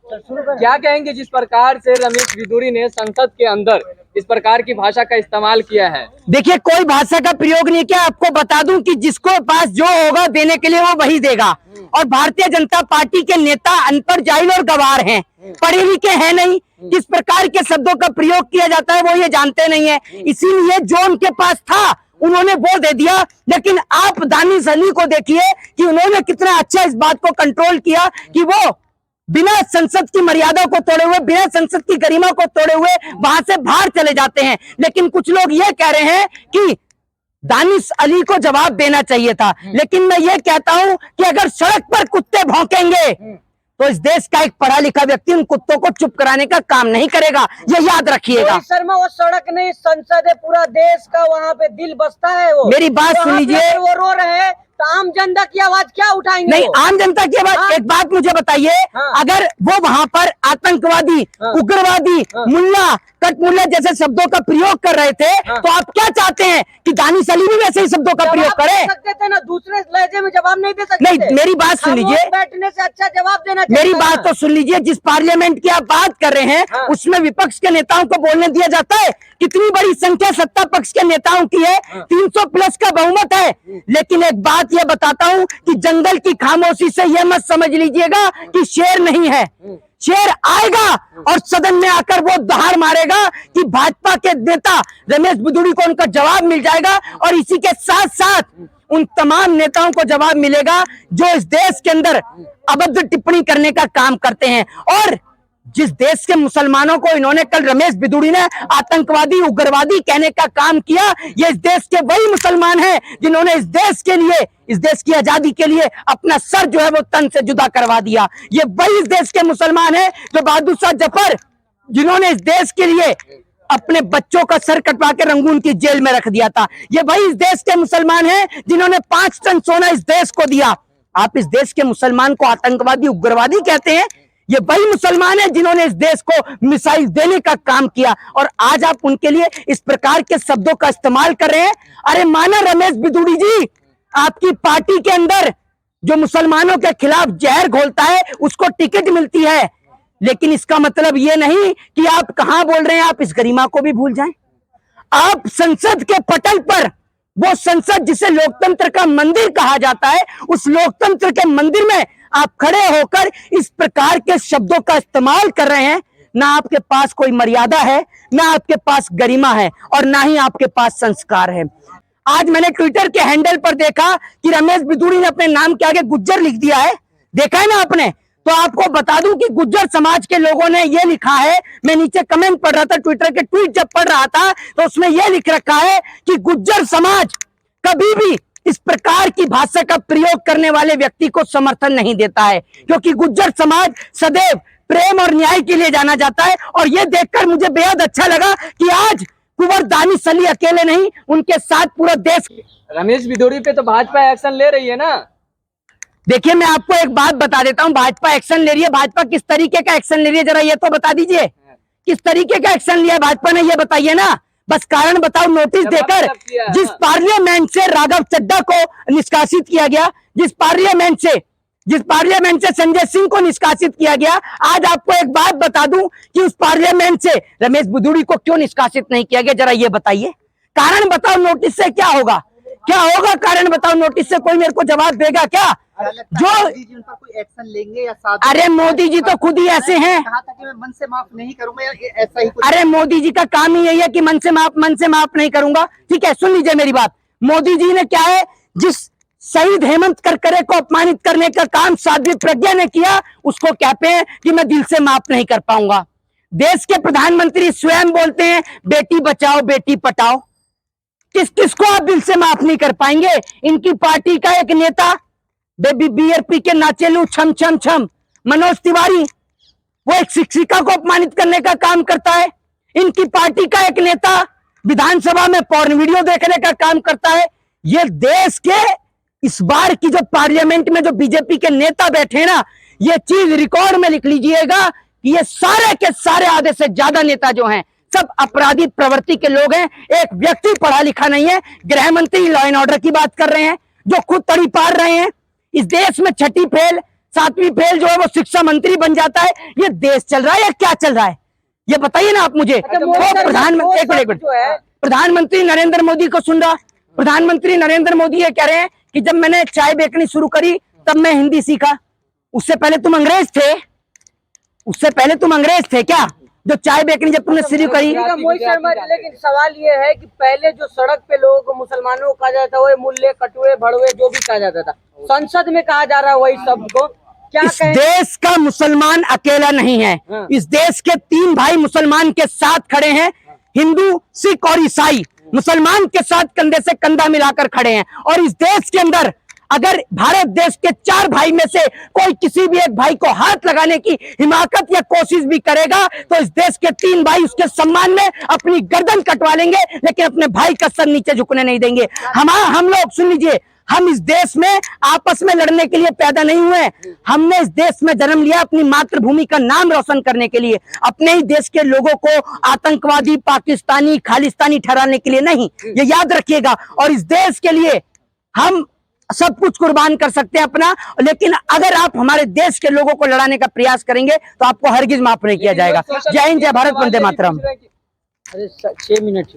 क्या कहेंगे जिस प्रकार से रमेश बिधूड़ी ने संसद के अंदर इस प्रकार की भाषा का इस्तेमाल किया है? देखिए, कोई भाषा का प्रयोग नहीं किया। आपको बता दूं कि जिसको पास जो होगा देने के लिए वो वही देगा। और भारतीय जनता पार्टी के नेता अनपढ़, जाहिल और गवार हैं, पढ़े लिखे हैं नहीं। किस प्रकार के शब्दों का प्रयोग किया जाता है वो ये जानते नहीं है। इसीलिए जो उनके पास था उन्होंने वो दे दिया। लेकिन आप दानिश अली को देखिए कि उन्होंने कितना अच्छा इस बात को कंट्रोल किया कि वो बिना संसद की मर्यादा को तोड़े हुए, बिना संसद की गरिमा को तोड़े हुए वहां से बाहर चले जाते हैं। लेकिन कुछ लोग ये कह रहे हैं कि दानिश अली को जवाब देना चाहिए था। लेकिन मैं ये कहता हूं कि अगर सड़क पर कुत्ते भौंकेंगे तो इस देश का एक पढ़ा लिखा व्यक्ति उन कुत्तों को चुप कराने का काम नहीं करेगा, ये याद रखिएगा। शर्मा, वो सड़क नहीं, संसद है, पूरा देश का वहाँ पे दिल बसता है। वो मेरी बात सुन लीजिए। वो रो रहे हैं तो आम जनता की आवाज क्या उठाएंगे? नहीं, आम जनता की आवाज। हाँ? एक बात मुझे बताइए, हाँ? अगर वो वहां पर आतंकवादी, हाँ? उग्रवादी, हाँ? मुल्ला, कटमुल्ला जैसे शब्दों का प्रयोग कर रहे थे, हाँ? तो आप क्या चाहते हैं कि दानिश अली भी वैसे ही शब्दों का प्रयोग करे? सकते थे ना, दूसरे लहजे में जवाब नहीं दे सकते। नहीं, मेरी बात सुन लीजिए। बैठने से अच्छा जवाब देना। मेरी बात तो सुन लीजिए। जिस पार्लियामेंट की आप बात कर रहे हैं, हाँ? उसमें विपक्ष के नेताओं को बोलने दिया जाता है। कितनी बड़ी संख्या सत्ता पक्ष के नेताओं की है, 300 प्लस का बहुमत है। लेकिन एक बात यह बताता हूं कि जंगल की खामोशी से यह मत समझ लीजिएगा कि शेर नहीं है। शेर आएगा और सदन में आकर वो दहाड़ मारेगा कि भाजपा के नेता रमेश बिधूड़ी को उनका जवाब मिल जाएगा। और इसी के साथ साथ उन तमाम नेताओं को जवाब मिलेगा जो इस देश के अंदर अभद्र टिप्पणी करने का काम करते हैं। और जिस देश के मुसलमानों को इन्होंने कल रमेश बिधूड़ी ने आतंकवादी, उग्रवादी कहने का काम किया, ये इस देश के वही मुसलमान हैं जिन्होंने इस देश के लिए, इस देश की आजादी के लिए अपना सर जो है वो तन से जुदा करवा दिया। ये वही इस देश के मुसलमान हैं जो बहादुर शाह जफर, जिन्होंने इस देश के लिए अपने बच्चों का सर कटवा के रंगून की जेल में रख दिया था। ये वही इस देश के मुसलमान हैं जिन्होंने 5 टन सोना इस देश को दिया। आप इस देश के मुसलमान को आतंकवादी, उग्रवादी कहते हैं। ये वही मुसलमान हैं जिन्होंने इस देश को मिसाइल देने का काम किया। और आज आप उनके लिए इस प्रकार के शब्दों का इस्तेमाल कर रहे हैं। अरे माना रमेश बिधूड़ी जी, आपकी पार्टी के अंदर जो मुसलमानों के खिलाफ जहर घोलता है उसको टिकट मिलती है। लेकिन इसका मतलब ये नहीं कि आप कहां बोल रहे हैं, आप इस गरिमा को भी भूल जाएं। आप संसद के पटल पर, वो संसद जिसे लोकतंत्र का मंदिर कहा जाता है, उस लोकतंत्र के मंदिर में आप खड़े होकर इस प्रकार के शब्दों का इस्तेमाल कर रहे हैं। ना आपके पास कोई मर्यादा है, ना आपके पास गरिमा है, और ना ही आपके पास संस्कार है। आज मैंने ट्विटर के हैंडल पर देखा कि रमेश बिधूड़ी ने अपने नाम के आगे गुज्जर लिख दिया है। देखा है ना आपने? तो आपको बता दूं कि गुज्जर समाज के लोगों ने यह लिखा है, मैं नीचे कमेंट पढ़ रहा था, ट्विटर के ट्वीट जब पढ़ रहा था तो उसमें यह लिख रखा है कि गुज्जर समाज कभी भी इस प्रकार की भाषा का प्रयोग करने वाले व्यक्ति को समर्थन नहीं देता है, क्योंकि गुज्जर समाज सदैव प्रेम और न्याय के लिए जाना जाता है। और यह देखकर मुझे बेहद अच्छा लगा कि आज कुंवर दानिश अली अकेले नहीं, उनके साथ पूरा देश। रमेश बिधूड़ी पे तो भाजपा एक्शन ले रही है ना? देखिए, मैं आपको एक बात बता देता हूं, भाजपा एक्शन ले रही है। भाजपा किस तरीके का एक्शन ले रही है जरा ये तो बता दीजिए। किस तरीके का एक्शन लिया भाजपा ने, ये बताइए ना। बस कारण बताओ। नोटिस देकर जिस पार्लियामेंट से राघव चड्ढा को निष्कासित किया गया, जिस पार्लियामेंट से संजय सिंह को निष्कासित किया गया, आज आपको एक बात बता दूं कि उस पार्लियामेंट से रमेश बिधूड़ी को क्यों निष्कासित नहीं किया गया, जरा ये बताइए। कारण बताओ, नोटिस से क्या होगा? क्या होगा कारण बताओ? नोटिस से कोई मेरे को जवाब देगा क्या? जो उन पर कोई एक्शन लेंगे या साथ? अरे मोदी जी तो खुद ही ऐसे हैं। कहा था कि मैं मन से माफ नहीं करूंगा, ऐसा ही कुछ। अरे मोदी जी का काम ही यही है कि मन से माफ नहीं करूंगा। ठीक है, सुन लीजिए मेरी बात। मोदी जी ने क्या है, जिस शहीद हेमंत करकरे को अपमानित करने का काम साध्वी प्रज्ञा ने किया, उसको कहते हैं कि मैं दिल से माफ नहीं कर पाऊंगा। देश के प्रधानमंत्री स्वयं बोलते हैं बेटी बचाओ बेटी पटाओ। किसको आप दिल से माफ नहीं कर पाएंगे? इनकी पार्टी का एक नेता बेबी बीआरपी के नाचेलू छम छम छम मनोज तिवारी, वो एक शिक्षिका को अपमानित करने का काम करता है। इनकी पार्टी का एक नेता विधानसभा में पॉर्न वीडियो देखने का काम करता है। ये देश के इस बार की जो पार्लियामेंट में जो बीजेपी के नेता बैठे ना, ये चीज रिकॉर्ड में लिख लीजिएगा कि ये सारे के सारे आधे से ज्यादा नेता जो हैं सब अपराधिक प्रवृत्ति के लोग हैं। एक व्यक्ति पढ़ा लिखा नहीं है। गृह मंत्री लॉ एंड ऑर्डर की बात कर रहे हैं, जो खुद तड़ी पार रहे हैं। इस देश में छठी फेल सातवीं फेल जो है वो शिक्षा मंत्री बन जाता है। ये देश चल रहा है या क्या चल रहा है, ये बताइए ना आप मुझे। अच्छा, वो मोदी सर, प्रधानमंत्री, एक मिनट, जो है प्रधानमंत्री नरेंद्र मोदी को सुन रहा, प्रधानमंत्री नरेंद्र मोदी ये कह रहे हैं कि जब मैंने चाय बेचनी शुरू करी तब मैं हिंदी सीखा। उससे पहले तुम अंग्रेज थे, उससे पहले तुम अंग्रेज थे क्या, जो चाय बेचनी जब तुमने शुरू करी? मोहित शर्मा, लेकिन सवाल ये है कि पहले जो सड़क पे लोगों को मुसलमानों को कहा जाता है, वो मुल्ले कटुए भड़वे जो भी कहा जाता था, संसद में कहा जा रहा है वही शब्द को, क्या इस कहें? देश का मुसलमान अकेला नहीं है, इस देश के 3 भाई मुसलमान के साथ खड़े हैं, हिंदू, सिख और ईसाई मुसलमान के साथ कंधे से कंधा मिलाकर खड़े हैं। और इस देश के अंदर अगर भारत देश के 4 भाई में से कोई किसी भी एक भाई को हाथ लगाने की हिमाकत या कोशिश भी करेगा तो इस देश के 3 भाई उसके सम्मान में अपनी गर्दन कटवा लेंगे, लेकिन अपने भाई का सर नीचे झुकने नहीं देंगे। हम लोग सुन लीजिए, हम इस देश में आपस में लड़ने के लिए पैदा नहीं हुए, हमने इस देश में जन्म लिया अपनी मातृभूमि का नाम रोशन करने के लिए, अपने ही देश के लोगों को आतंकवादी, पाकिस्तानी, खालिस्तानी ठहराने के लिए नहीं, ये याद रखिएगा। और इस देश के लिए हम सब कुछ कुर्बान कर सकते हैं अपना, लेकिन अगर आप हमारे देश के लोगों को लड़ाने का प्रयास करेंगे तो आपको हरगिज माफ नहीं किया जाएगा। जय हिंद, जय भारत, वंदे मातरम। अरे 6 मिनट